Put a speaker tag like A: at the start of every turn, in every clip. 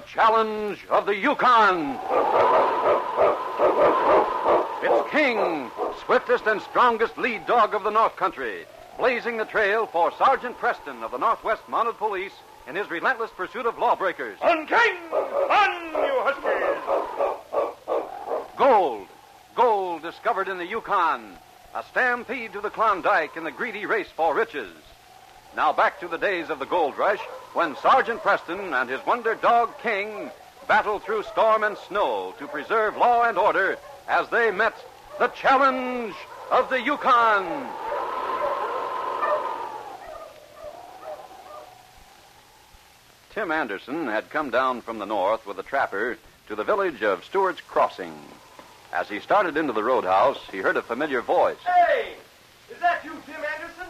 A: challenge of the Yukon. It's King, swiftest and strongest lead dog of the North Country, blazing the trail for Sergeant Preston of the Northwest Mounted Police in his relentless pursuit of lawbreakers.
B: On, King! On, you huskies!
A: Gold. Gold discovered in the Yukon. A stampede to the Klondike in the greedy race for riches. Now back to the days of the gold rush, when Sergeant Preston and his wonder dog King battled through storm and snow to preserve law and order as they met the challenge of the Yukon. Tim Anderson had come down from the north with a trapper to the village of Stewart's Crossing. As he started into the roadhouse, he heard a familiar voice.
B: Hey! Is that you, Tim Anderson?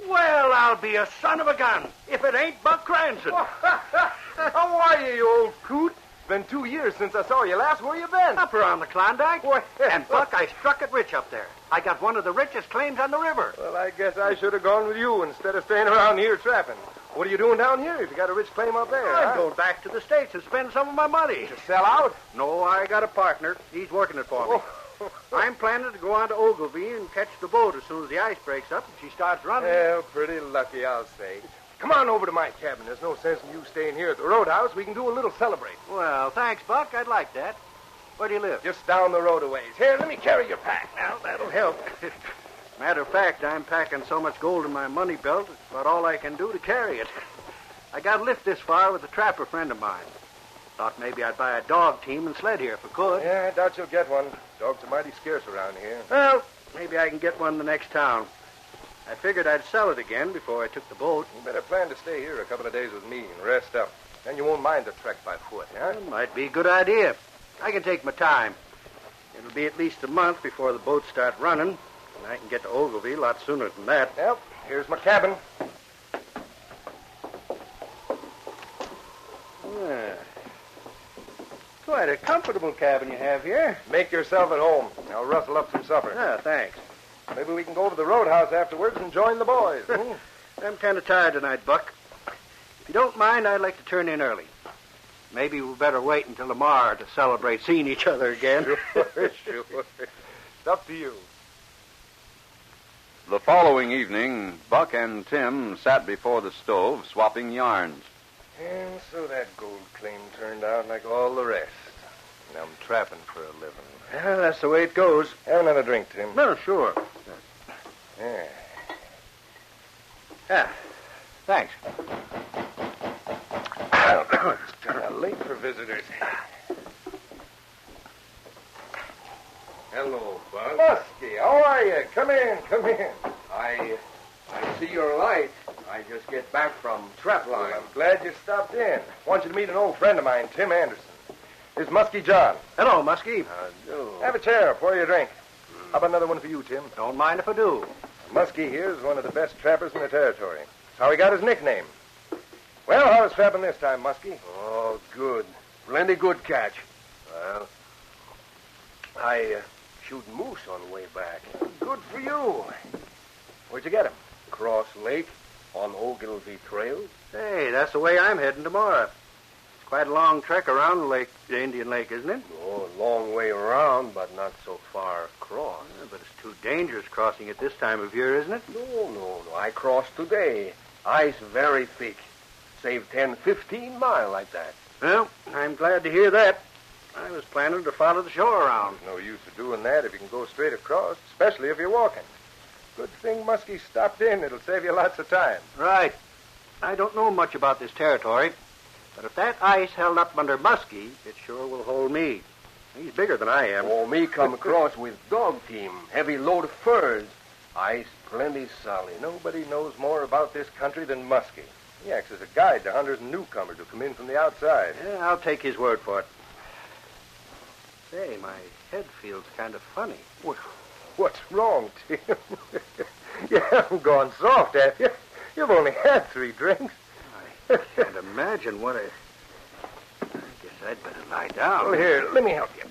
C: Well, I'll be a son of a gun if it ain't Buck Cranston.
B: How are you, you old coot? It's been 2 years since I saw you last. Where you been?
C: Up around the Klondike.
B: What?
C: And, Buck, I struck it rich up there. I got one of the richest claims on the river.
B: Well, I guess I should have gone with you instead of staying around here trapping. What are you doing down here if you got a rich claim up there?
C: I'm going back to the States and spend some of my money.
B: To sell out?
C: No, I got a partner. He's working it for me. I'm planning to go on to Ogilvy and catch the boat as soon as the ice breaks up and she starts running.
B: Well, pretty lucky, I'll say. Come on over to my cabin. There's no sense in you staying here at the roadhouse. We can do a little celebrating.
C: Well, thanks, Buck. I'd like that. Where do you live?
B: Just down the road a ways. Here, let me carry your pack.
C: Well, that'll help. Matter of fact, I'm packing so much gold in my money belt, it's about all I can do to carry it. I got to lift this far with a trapper friend of mine. Thought maybe I'd buy a dog team and sled here if I could.
B: Yeah, I doubt you'll get one. Dogs are mighty scarce around here.
C: Well, maybe I can get one in the next town. I figured I'd sell it again before I took the boat.
B: You better plan to stay here a couple of days with me and rest up. Then you won't mind the trek by foot, huh?
C: Well, might be a good idea. I can take my time. It'll be at least a month before the boats start running, and I can get to Ogilvy a lot sooner than that.
B: Yep, here's my cabin.
C: Yeah. Quite a comfortable cabin you have here.
B: Make yourself at home. I'll rustle up some supper.
C: Yeah, thanks.
B: Maybe we can go to the roadhouse afterwards and join the boys.
C: I'm kind of tired tonight, Buck. If you don't mind, I'd like to turn in early. Maybe we'd better wait until tomorrow to celebrate seeing each other again.
B: Sure. It's up to you.
A: The following evening, Buck and Tim sat before the stove swapping yarns.
B: And so that gold claim turned out like all the rest. And I'm trapping for a living.
C: Well, that's the way it goes.
B: Have another drink, Tim.
C: No, sure.
B: Yeah.
C: Yeah, thanks.
B: It's kind of late for visitors.
D: Hello, Buck.
B: Muskie, how are you? Come in.
D: I see your light. I just get back from trap line.
B: I'm glad you stopped in. I want you to meet an old friend of mine, Tim Anderson. This is Muskie John.
C: Hello, Muskie.
B: Have a chair, pour you a drink. How about another one for you, Tim?
C: Don't mind if I do.
B: Muskie here is one of the best trappers in the territory. That's how he got his nickname. Well, how's trapping this time, Muskie?
D: Oh, good. Plenty good catch. Well, I shoot moose on the way back.
B: Good for you. Where'd you get him?
D: Cross Lake on Ogilvy Trail.
C: Hey, that's the way I'm heading tomorrow. It's quite a long trek around the Indian Lake, isn't it?
D: Oh, a long way around, but not so far across.
C: Yeah, but it's too dangerous crossing it this time of year, isn't it?
D: No. I crossed today. Ice very thick. Save 10, 15 miles like that.
C: Well, I'm glad to hear that. I was planning to follow the shore around.
B: No use of doing that if you can go straight across, especially if you're walking. Good thing Muskie stopped in. It'll save you lots of time.
C: Right. I don't know much about this territory, but if that ice held up under Muskie, it sure will hold me. He's bigger than I am.
D: Oh, me come across with dog team, heavy load of furs. Ice plenty solid.
B: Nobody knows more about this country than Muskie. He acts as a guide to hunters and newcomers who come in from the outside.
C: Yeah, I'll take his word for it. Say, my head feels kind of funny.
B: What's wrong, Tim? You haven't gone soft, have you? You've only had 3 drinks.
C: I can't imagine what I guess I'd better lie down.
B: Well, here, let me help you.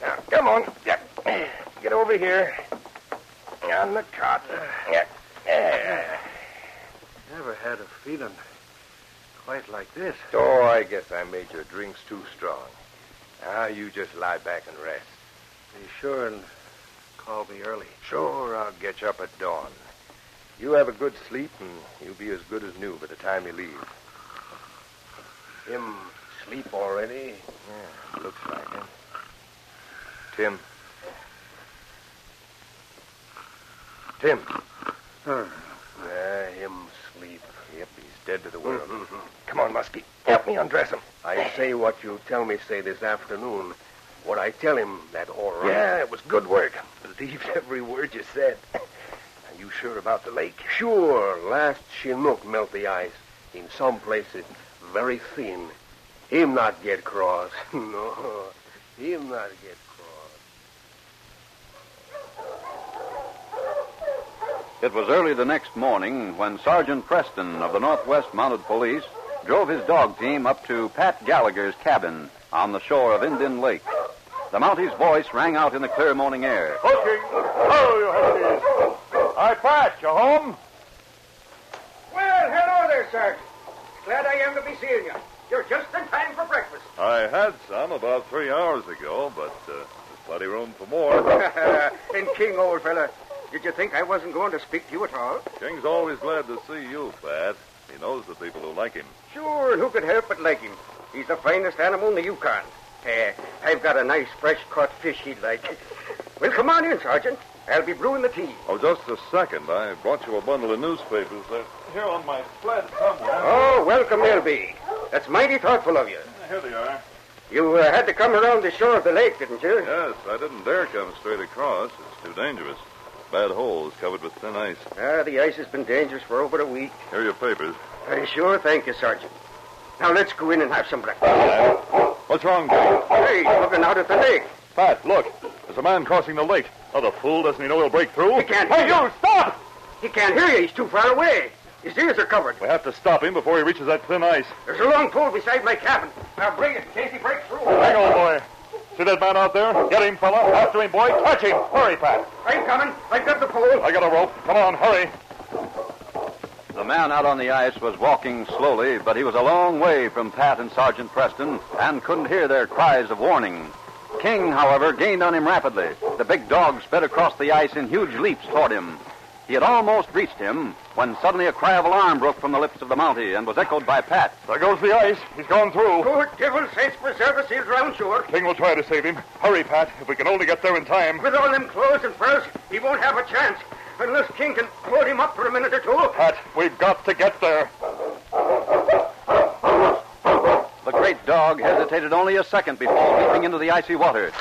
B: Now, come on. Get over here. On the cot.
C: Never had a feeling quite like this.
B: Oh, I guess I made your drinks too strong. Now you just lie back and rest.
C: Be sure and call me early.
B: Sure, I'll get you up at dawn. You have a good sleep, and you'll be as good as new by the time you leave.
D: Him sleep already?
B: Yeah, looks like it. Tim. Tim.
D: Yeah, him sleep.
B: Yep, he's dead to the world. Come on, Muskie. Help me undress him.
D: I say what you tell me say this afternoon. What I tell him, that all right.
B: Yeah, it was good work. Believed every word you said. Are you sure about the lake?
D: Sure, last Chinook melt the ice. In some places, very thin. Him not get cross. No, him not get cross.
A: It was early the next morning when Sergeant Preston of the Northwest Mounted Police drove his dog team up to Pat Gallagher's cabin on the shore of Indian Lake. The Mounties' voice rang out in the clear morning air.
E: Hooking! Oh, you huskies! Hi, Pat, you home?
C: Well, hello there, Sergeant. Glad I am to be seeing you. You're just in time for breakfast.
E: I had some about 3 hours ago, but there's plenty room for more.
C: And King, old fella, did you think I wasn't going to speak to you at all?
E: King's always glad to see you, Pat. He knows the people who like him.
C: Sure, and who could help but like him? He's the finest animal in the Yukon. I've got a nice fresh-caught fish he'd like. Well, come on in, Sergeant. I'll be brewing the tea.
E: Oh, just a second. I brought you a bundle of newspapers. They're here on my sled somewhere.
C: Oh, welcome they'll be. That's mighty thoughtful of you.
E: Here they are.
C: You had to come around the shore of the lake, didn't you?
E: Yes, I didn't dare come straight across. It's too dangerous. Bad holes covered with thin ice.
C: The ice has been dangerous for over a week.
E: Here are your papers.
C: Sure, thank you, Sergeant. Now, let's go in and have some breakfast.
E: What's wrong, King?
C: Hey, he's looking out at the lake.
E: Pat, look. There's a man crossing the lake. Oh, the fool, doesn't he know he'll break through?
C: He can't hear you.
E: Stop!
C: He can't hear you. He's too far away. His ears are covered.
E: We have to stop him before he reaches that thin ice.
C: There's a long pole beside my cabin. Now bring it in case he breaks through.
E: Hang on, boy. See that man out there? Get him, fella. After him, boy. Catch him. Hurry, Pat.
C: I'm coming. I've got the pole.
E: I got a rope. Come on, hurry.
A: The man out on the ice was walking slowly, but he was a long way from Pat and Sergeant Preston and couldn't hear their cries of warning. King, however, gained on him rapidly. The big dog sped across the ice in huge leaps toward him. He had almost reached him when suddenly a cry of alarm broke from the lips of the Mountie and was echoed by Pat.
E: There goes the ice. He's gone through.
C: Good devil, saints preserve us, he'll drown sure.
E: King will try to save him. Hurry, Pat. If we can only get there in time.
C: With all them clothes and furs, he won't have a chance. Unless King can hold him up for a minute or two.
E: Pat, we've got to get there.
A: The great dog hesitated only a second before leaping into the icy water.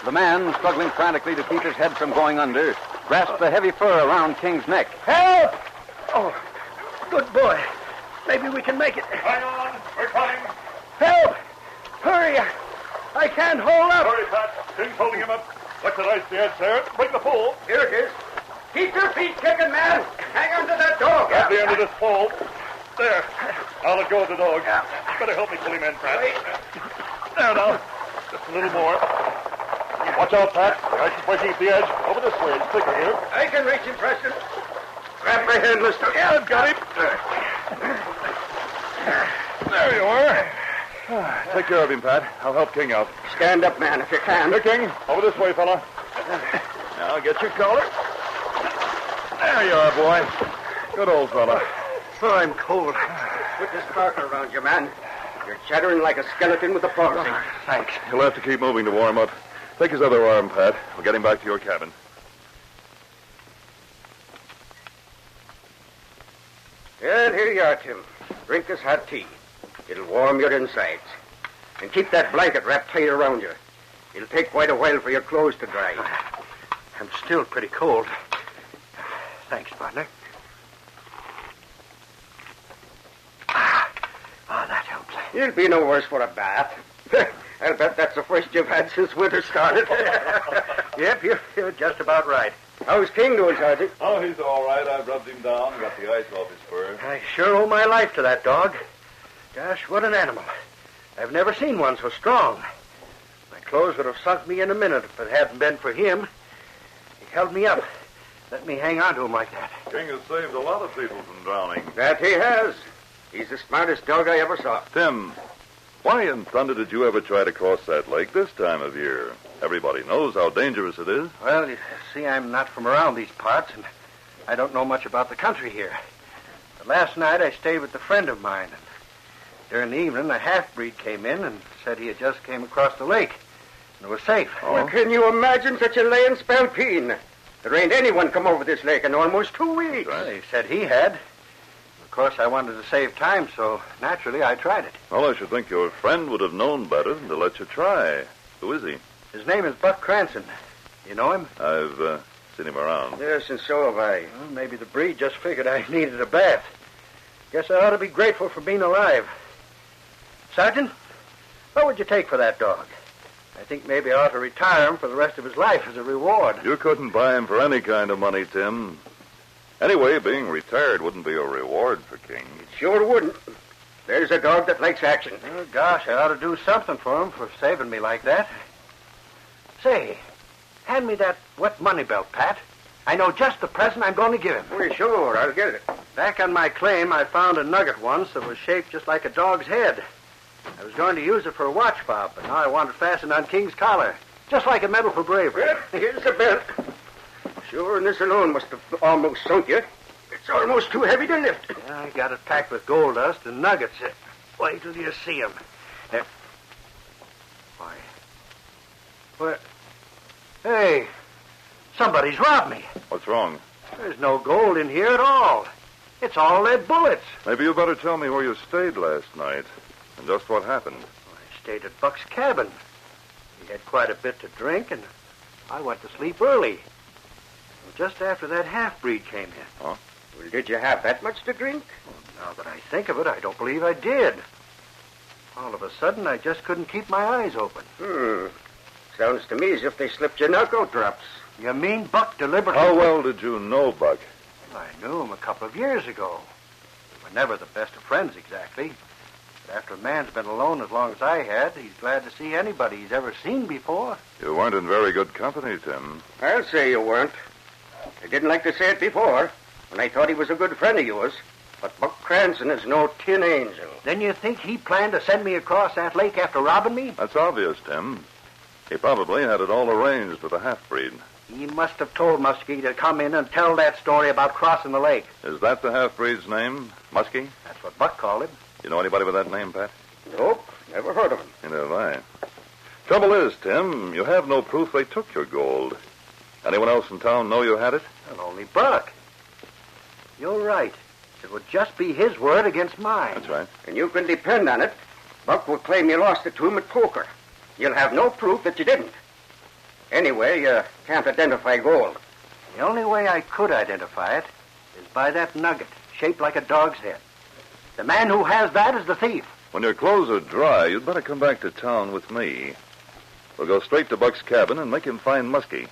A: The man, struggling frantically to keep his head from going under, grasped the heavy fur around King's neck.
B: Help! Oh, good boy. Maybe we can make it.
E: Hang on. We're coming.
B: Help! Hurry! I can't hold up.
E: Hurry, Pat. King's holding him up. Look at ice the edge there. Bring the pole.
C: Here it is. Keep your feet kicking, man. Hang on to that dog.
E: At the end of this pole. There. I'll let go of the dog. Better help me pull him in, Pat. There now. Just a little more. Watch out, Pat. The ice is breaking at the edge. Over this way. It's thicker here.
C: I can reach him, Preston. Grab my hand, mister.
E: Yeah, I've got him. There you are. Take care of him, Pat. I'll help King out.
C: Stand up, man, if you can.
E: Here, King. Over this way, fella. Now, get your collar. There you are, boy. Good old fella.
C: Oh, I'm cold. Put this parka around you, man. You're chattering like a skeleton with a palsy.
E: Thanks. He'll have to keep moving to warm up. Take his other arm, Pat. We'll get him back to your cabin.
C: Well, here you are, Tim. Drink this hot tea. It'll warm your insides. And keep that blanket wrapped tight around you. It'll take quite a while for your clothes to dry. I'm still pretty cold. Thanks, partner. That helps. You'll be no worse for a bath. I'll bet that's the first you've had since winter started. Yep, you're just about right. How's King doing, Sergeant?
E: Oh, he's all right. I've rubbed him down, got the ice off his fur.
C: I sure owe my life to that dog. Gosh, what an animal. I've never seen one so strong. My clothes would have sunk me in a minute if it hadn't been for him. He held me up. Let me hang on to him like that.
E: King has saved a lot of people from drowning.
C: That he has.
B: He's the smartest dog I ever saw.
E: Tim, why in thunder did you ever try to cross that lake this time of year? Everybody knows how dangerous it is.
C: Well, you see, I'm not from around these parts, and I don't know much about the country here. But last night I stayed with a friend of mine, and during the evening a half-breed came in and said he had just came across the lake and was safe.
B: Oh. Well, can you imagine such a laying spalpeen? There ain't anyone come over this lake in almost 2 weeks.
C: Well, he said he had. Of course, I wanted to save time, so naturally I tried it.
E: Well, I should think your friend would have known better than to let you try. Who is he?
C: His name is Buck Cranston. You know him?
E: I've seen him around.
B: Yes, and so have I.
C: Well, maybe the breed just figured I needed a bath. Guess I ought to be grateful for being alive. Sergeant, what would you take for that dog? I think maybe I ought to retire him for the rest of his life as a reward.
E: You couldn't buy him for any kind of money, Tim. Anyway, being retired wouldn't be a reward for King.
B: It sure wouldn't. There's a dog that likes action.
C: Oh, gosh, I ought to do something for him for saving me like that. Say, hand me that wet money belt, Pat. I know just the present I'm going to give him.
B: Well, sure, I'll get it.
C: Back on my claim, I found a nugget once that was shaped just like a dog's head. I was going to use it for a watch fob, but now I want it fastened on King's collar, just like a medal for bravery.
B: Well, here's the belt. Sure, and this alone must have almost sunk you. It's almost too heavy to lift.
C: Yeah, I got it packed with gold dust and nuggets. Wait till you see them. Why? What? Hey, somebody's robbed me.
E: What's wrong?
C: There's no gold in here at all. It's all lead bullets.
E: Maybe you better tell me where you stayed last night and just what happened.
C: I stayed at Buck's cabin. He had quite a bit to drink, and I went to sleep early. Just after that half-breed came in.
E: Huh?
B: Well, did you have that much to drink?
C: Well, now that I think of it, I don't believe I did. All of a sudden, I just couldn't keep my eyes open.
B: Sounds to me as if they slipped your knockout drops.
C: You mean Buck deliberately...
E: How well did you know Buck?
C: Well, I knew him a couple of years ago. We were never the best of friends, exactly. But after a man's been alone as long as I had, he's glad to see anybody he's ever seen before.
E: You weren't in very good company, Tim.
B: I'll say you weren't. I didn't like to say it before, when I thought he was a good friend of yours. But Buck Cranston is no tin angel.
C: Then you think he planned to send me across that lake after robbing me?
E: That's obvious, Tim. He probably had it all arranged with the half-breed.
C: He must have told Muskie to come in and tell that story about crossing the lake.
E: Is that the half-breed's name? Muskie?
C: That's what Buck called him.
E: You know anybody with that name, Pat?
B: Nope, never heard of him.
E: Neither have I. Trouble is, Tim, you have no proof they took your gold. Anyone else in town know you had it?
C: Well, only Buck. You're right. It would just be his word against mine.
E: That's right.
B: And you can depend on it. Buck will claim you lost it to him at poker. You'll have no proof that you didn't. Anyway, you can't identify gold.
C: The only way I could identify it is by that nugget, shaped like a dog's head. The man who has that is the thief.
E: When your clothes are dry, you'd better come back to town with me. We'll go straight to Buck's cabin and make him find Muskie.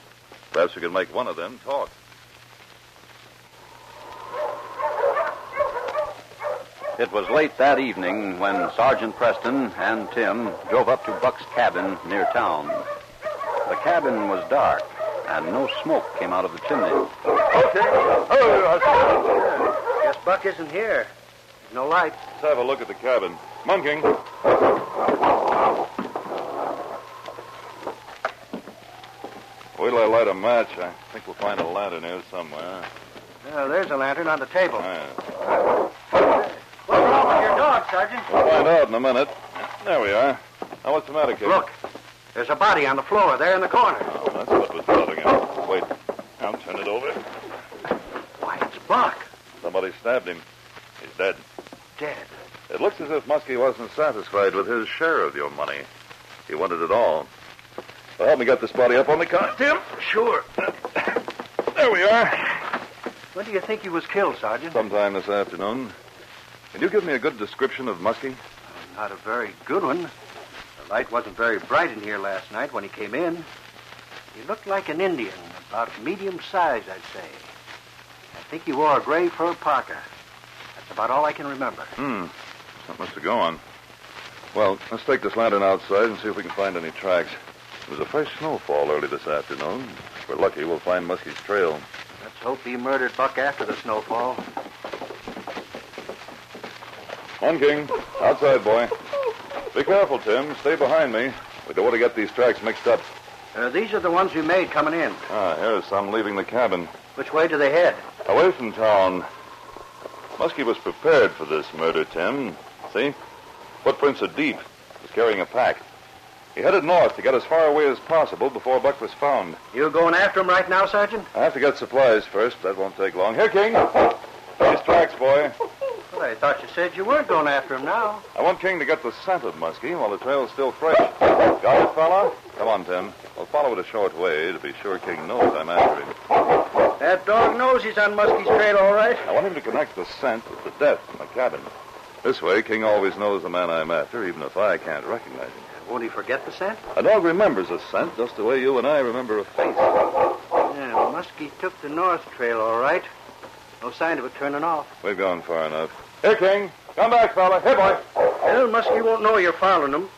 E: Perhaps we can make one of them talk.
A: It was late that evening when Sergeant Preston and Tim drove up to Buck's cabin near town. The cabin was dark, and no smoke came out of the chimney.
C: Guess Buck isn't here. There's no light.
E: Let's have a look at the cabin. Come on, King. Wait till I light a match. I think we'll find a lantern here somewhere.
C: Oh, there's a lantern on the table.
E: What's
C: wrong with your dog, Sergeant?
E: We'll find out in a minute. There we are. Now, what's the matter, kid?
C: Look, there's a body on the floor there in the corner.
E: Oh, that's what was bothering him. Wait, I'll turn it over.
C: Why, it's Buck.
E: Somebody stabbed him. He's dead.
C: Dead.
E: It looks as if Muskie wasn't satisfied with his share of your money. He wanted it all. Well, help me get this body up on the car, Tim.
C: Sure.
E: There we are.
C: When do you think he was killed, Sergeant?
E: Sometime this afternoon. Can you give me a good description of Muskie?
C: Not a very good one. The light wasn't very bright in here last night when he came in. He looked like an Indian, about medium size, I'd say. I think he wore a gray fur parka. That's about all I can remember.
E: Something must have gone. Well, let's take this lantern outside and see if we can find any tracks. There was a fresh snowfall early this afternoon. If we're lucky, we'll find Muskie's trail.
C: Let's hope he murdered Buck after the snowfall.
E: On, King. Outside, boy. Be careful, Tim. Stay behind me. We don't want to get these tracks mixed up.
C: These are the ones we made coming in.
E: Here's some leaving the cabin.
C: Which way do they head?
E: Away from town. Muskie was prepared for this murder, Tim. See? Footprints are deep. He was carrying a pack. He headed north to get as far away as possible before Buck was found.
C: You going after him right now, Sergeant?
E: I have to get supplies first. That won't take long. Here, King. These tracks, boy.
C: Well, I thought you said you weren't going after him now.
E: I want King to get the scent of Muskie while the trail's still fresh. Got it, fella? Come on, Tim. We'll follow it a short way to be sure King knows I'm after him.
C: That dog knows he's on Muskie's trail, all right.
E: I want him to connect the scent with the death in the cabin. This way, King always knows the man I'm after, even if I can't recognize him.
C: Won't he forget the scent?
E: A dog remembers a scent just the way you and I remember a face.
C: Yeah, Muskie took the north trail, all right. No sign of it turning off.
E: We've gone far enough. Here, King. Come back, fella. Here, boy.
C: Well, Muskie won't know you're following him.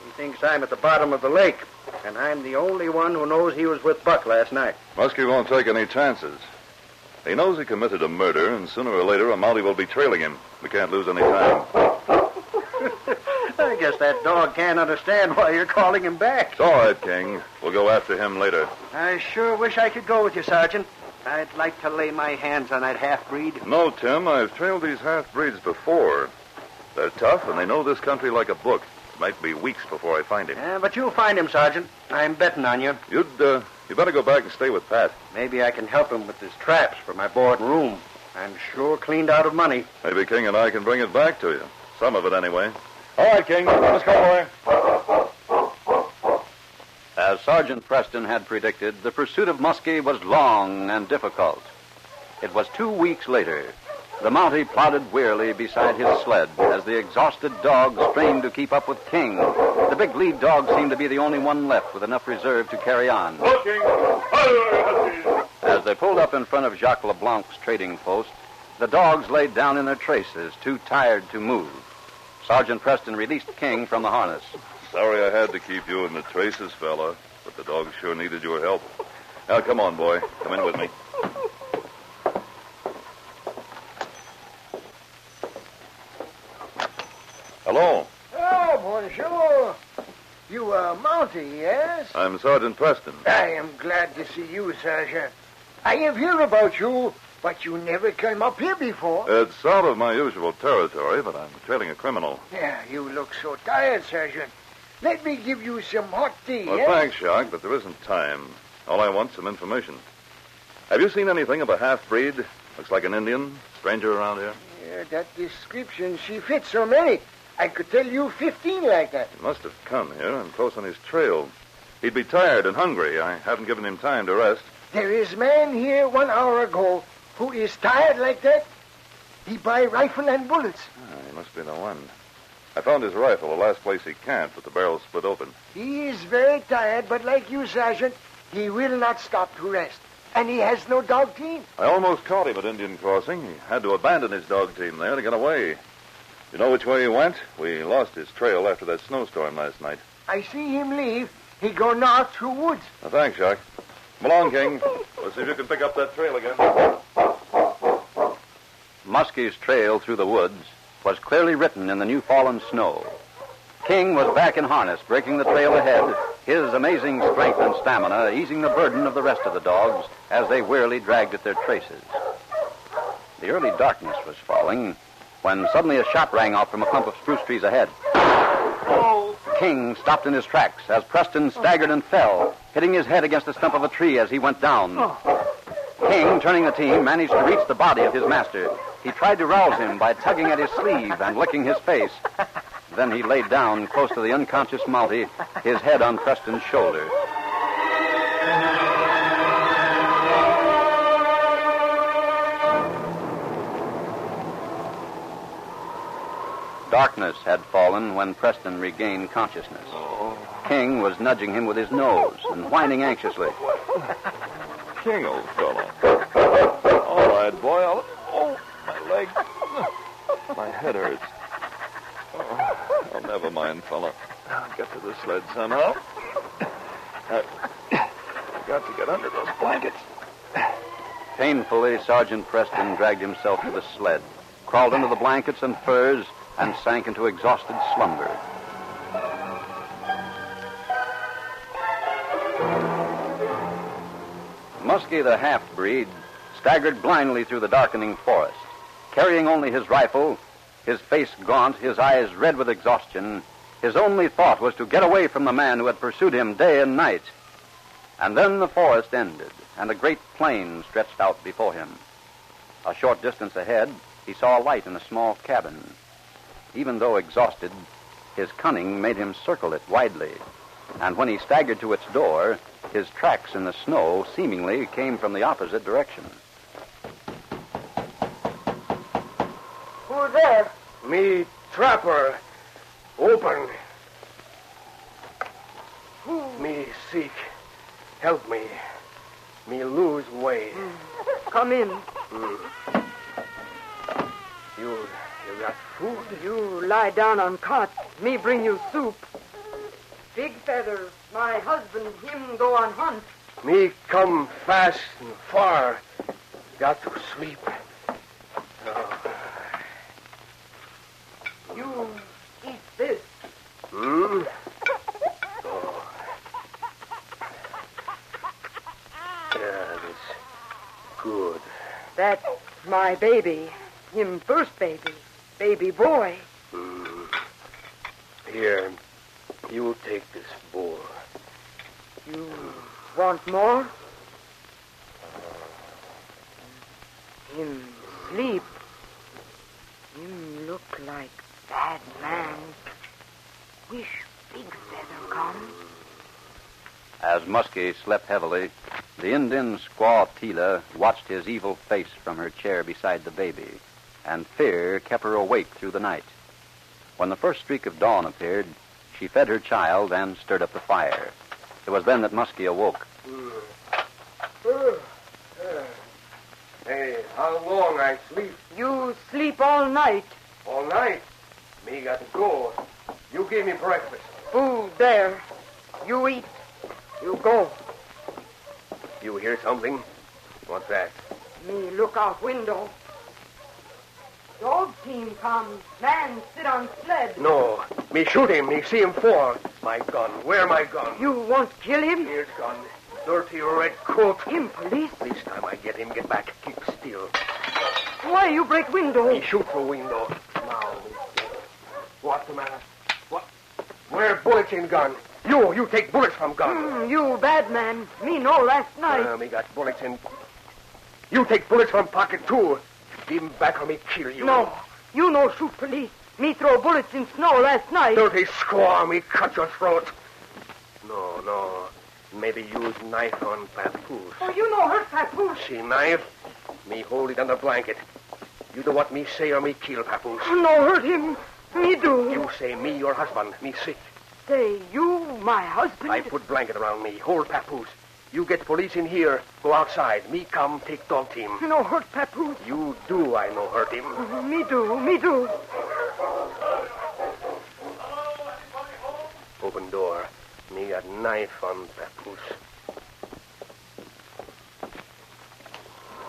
C: He thinks I'm at the bottom of the lake, and I'm the only one who knows he was with Buck last night.
E: Muskie won't take any chances. He knows he committed a murder, and sooner or later a Mountie will be trailing him. We can't lose any time.
C: I guess that dog can't understand why you're calling him back.
E: It's all right, King. We'll go after him later.
C: I sure wish I could go with you, Sergeant. I'd like to lay my hands on that half-breed.
E: No, Tim. I've trailed these half-breeds before. They're tough, and they know this country like a book. It might be weeks before I find him.
C: Yeah, but you'll find him, Sergeant. I'm betting on you.
E: You better go back and stay with Pat.
C: Maybe I can help him with his traps for my board and room. I'm sure cleaned out of money.
E: Maybe King and I can bring it back to you. Some of it, anyway. All right, King. Let's go, boy.
A: As Sergeant Preston had predicted, the pursuit of Muskie was long and difficult. It was 2 weeks later. The Mountie plodded wearily beside his sled as the exhausted dogs strained to keep up with King. The big lead dog seemed to be the only one left with enough reserve to carry on. As they pulled up in front of Jacques Leblanc's trading post, the dogs laid down in their traces, too tired to move. Sergeant Preston released King from the harness.
E: Sorry I had to keep you in the traces, fella, but the dogs sure needed your help. Now, come on, boy. Come in with me. Hello.
F: Oh, bonjour. You are Mountie, yes?
E: I'm Sergeant Preston.
F: I am glad to see you, Sergeant. I have heard about you, but you never came up here before.
E: It's out of my usual territory, but I'm trailing a criminal.
F: Yeah, you look so tired, Sergeant. Let me give you some hot tea,
E: Well,
F: yes?
E: thanks, Jacques, but there isn't time. All I want's some information. Have you seen anything of a half-breed? Looks like an Indian, stranger around here.
F: Yeah, that description, she fits so many. I could tell you 15 like that.
E: He must have come here. I'm close on his trail. He'd be tired and hungry. I haven't given him time to rest.
F: There is man here 1 hour ago who is tired like that. He buy rifle and bullets.
E: He must be the one. I found his rifle, the last place he camped, with the barrel split open.
F: He is very tired, but like you, Sergeant, he will not stop to rest. And he has no dog team.
E: I almost caught him at Indian Crossing. He had to abandon his dog team there to get away. You know which way he went? We lost his trail after that snowstorm last night.
F: I see him leave. He go north through woods.
E: Well, thanks, Jacques. Come along, King. Let's see if you can pick up that trail again.
A: Muskie's trail through the woods was clearly written in the new fallen snow. King was back in harness, breaking the trail ahead, his amazing strength and stamina easing the burden of the rest of the dogs as they wearily dragged at their traces. The early darkness was falling when suddenly a shot rang out from a clump of spruce trees ahead. King stopped in his tracks as Preston staggered and fell, hitting his head against the stump of a tree as he went down. King, turning the team, managed to reach the body of his master. He tried to rouse him by tugging at his sleeve and licking his face. Then he laid down close to the unconscious Mountie, his head on Preston's shoulder. Darkness had fallen when Preston regained consciousness. King was nudging him with his nose and whining anxiously.
E: King, old fellow. All right, boy. My leg. My head hurts. Oh, never mind, fella. I'll get to the sled somehow. I've got to get under those blankets.
A: Painfully, Sergeant Preston dragged himself to the sled, crawled under the blankets and furs, and sank into exhausted slumber. Muskie, the half-breed, staggered blindly through the darkening forest. Carrying only his rifle, his face gaunt, his eyes red with exhaustion, his only thought was to get away from the man who had pursued him day and night. And then the forest ended, and a great plain stretched out before him. A short distance ahead, he saw a light in a small cabin. Even though exhausted, his cunning made him circle it widely. And when he staggered to its door, his tracks in the snow seemingly came from the opposite direction.
F: Who's there?
D: Me trapper. Open.
F: Who?
D: Me sick. Help me. Me lose way.
F: Come in.
D: You got food?
F: You lie down on cot. Me bring you soup. Big Feather, my husband, him go on hunt.
D: Me come fast and far. Got to sleep.
F: You eat this.
D: Oh. Yeah, that's good.
F: That's my baby. Him first baby. Baby boy.
D: Here, you take this bowl.
F: You want more? Him sleep. Him look like bad man. Wish Big Feather come.
A: As Muskie slept heavily, the Indian squaw Tila watched his evil face from her chair beside the baby, and fear kept her awake through the night. When the first streak of dawn appeared, she fed her child and stirred up the fire. It was then that Muskie awoke.
D: Hey, how long I sleep?
F: You sleep all night.
D: All night. Me got to go. You give me breakfast.
F: Food there. You eat. You go.
D: You hear something? What's that?
F: Me look out window. Dog team comes. Man sit on sled.
D: No. Me shoot him. Me see him fall. My gun. Where my gun?
F: You won't kill him?
D: Here's gun. Dirty red coat.
F: Him police?
D: This time I get him. Get back. Keep still.
F: Why you break window?
D: Me shoot for window. Now, me get. What's the matter? What? Where bullets in gun? You take bullets from gun.
F: You bad man. Me know last night.
D: Me got bullets in. You take bullets from pocket too. Give him back or me kill you.
F: No. You no shoot police. Me throw bullets in snow last night.
D: Dirty squaw, me cut your throat. No. Maybe use knife on Papoose.
F: Oh, you no hurt Papoose.
D: See knife? Me hold it under blanket. You do what me say or me kill Papoose.
F: No hurt him. Me do.
D: You say me your husband. Me sick.
F: Say, you my husband?
D: I put blanket around me. Hold Papoose. You get police in here. Go outside. Me come take dog team.
F: No hurt Papoose.
D: You do, I know hurt him.
F: Me do.
D: Open door. Me got knife on Papoose.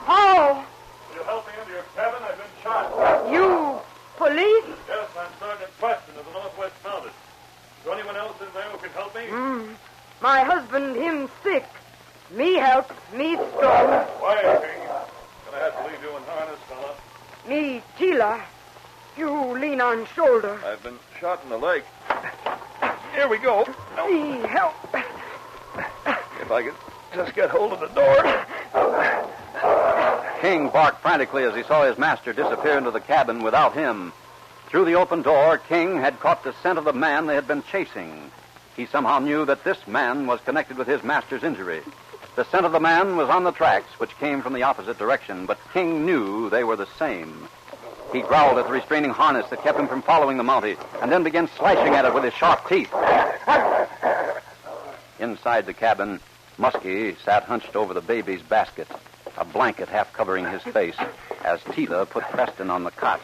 F: Oh,
E: Will you help me into your cabin? I've been shot.
F: you police?
E: Yes, I'm Sergeant Preston of the Northwest Mounties. Is there anyone else in there who can help me?
F: My husband, him sick. Me help, me strong.
E: Quiet, King. Gonna have to leave you in harness, fella.
F: Me Tila. You lean on shoulder.
E: I've been shot in the leg. Here we go.
F: Me help.
E: If I could just get hold of the door.
A: King barked frantically as he saw his master disappear into the cabin without him. Through the open door, King had caught the scent of the man they had been chasing. He somehow knew that this man was connected with his master's injury. The scent of the man was on the tracks, which came from the opposite direction, but King knew they were the same. He growled at the restraining harness that kept him from following the Mountie, and then began slashing at it with his sharp teeth. Inside the cabin, Muskie sat hunched over the baby's basket, a blanket half covering his face, as Tila put Preston on the cot.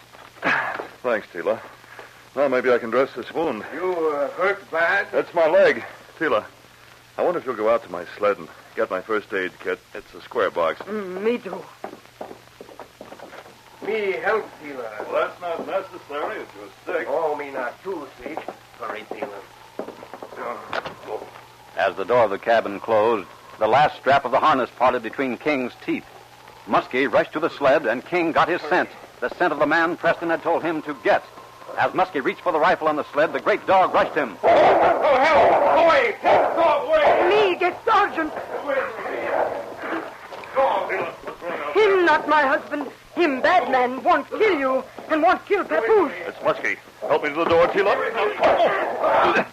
E: Thanks, Tila. Now maybe I can dress this wound.
D: You hurt bad?
E: That's my leg. Tila, I wonder if you'll go out to my sled and get my first aid kit. It's a square box.
F: Me do.
D: Me help, Tila.
E: Well, that's not necessary. It's your stick.
D: Oh, me not too sick. Sorry, Tila.
A: As the door of the cabin closed, the last strap of the harness parted between King's teeth. Muskie rushed to the sled, and King got his scent, the scent of the man Preston had told him to get. As Muskie reached for the rifle on the sled, the great dog rushed him.
D: Oh, hell! Away! Go away!
F: Me get Sergeant.
D: Go on,
F: Him not my husband. Him bad man won't kill you and won't kill Papoose.
E: It's Muskie. Help me to the door, Tila.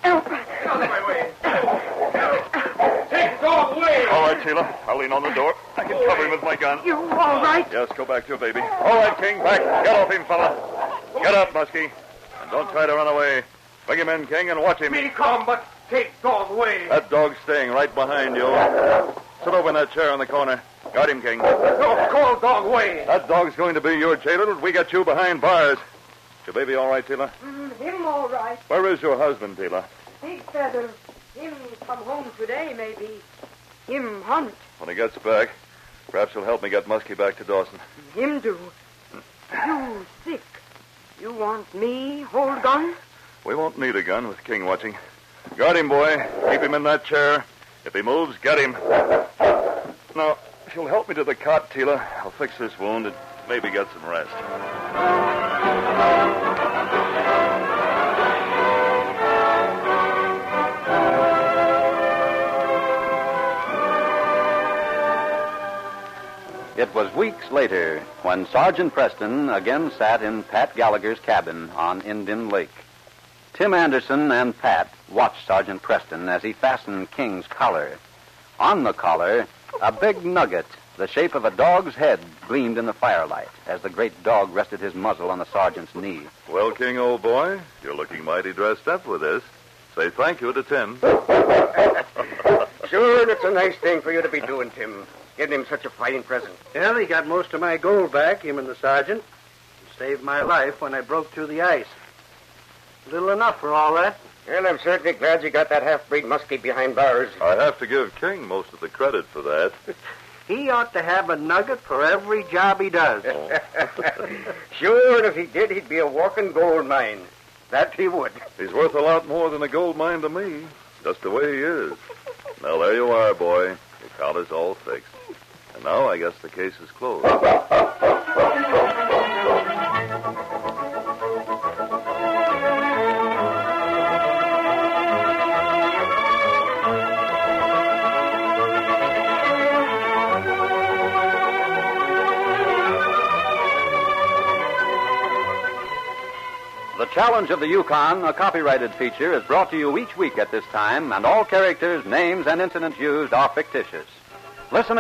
F: Help.
D: Take the dog away!
E: All right, Tila. I'll lean on the door. I can cover him with my gun.
F: You all right?
E: Yes, go back to your baby. All right, King, back. Get off him, fella. Get up, Muskie. And don't try to run away. Bring him in, King, and watch him.
D: Me come, but take dog away.
E: That dog's staying right behind you. Sit over in that chair in the corner. Guard him, King.
D: Don't call dog away.
E: That dog's going to be your jailer till we get you behind bars. Is your baby all right, Tila?
F: Him all right.
E: Where is your husband, Tila?
F: Big feather. Him come home today, maybe. Him hunt.
E: When he gets back, perhaps he'll help me get Muskie back to Dawson.
F: Him do. You sick. You want me hold gun?
E: We won't need a gun with King watching. Guard him, boy. Keep him in that chair. If he moves, get him. Now, if you'll help me to the cot, Tila, I'll fix this wound and maybe get some rest.
A: It was weeks later when Sergeant Preston again sat in Pat Gallagher's cabin on Indian Lake. Tim Anderson and Pat watched Sergeant Preston as he fastened King's collar. On the collar, a big nugget, the shape of a dog's head, gleamed in the firelight as the great dog rested his muzzle on the sergeant's knee.
E: Well, King, old boy, you're looking mighty dressed up with this. Say thank you to Tim.
B: Sure, and it's a nice thing for you to be doing, Tim. Getting him such a fine present.
C: Well, he got most of my gold back, him and the sergeant. He saved my life when I broke through the ice. Little enough for all that.
B: Well, I'm certainly glad you got that half-breed muskie behind bars.
E: I have to give King most of the credit for that.
C: He ought to have a nugget for every job he does.
B: Sure, and if he did, he'd be a walking gold mine. That he would.
E: He's worth a lot more than a gold mine to me, just the way he is. Now, there you are, boy. Your collar's all fixed. And now I guess the case is closed.
A: The Challenge of the Yukon, a copyrighted feature, is brought to you each week at this time, and all characters, names, and incidents used are fictitious. Listen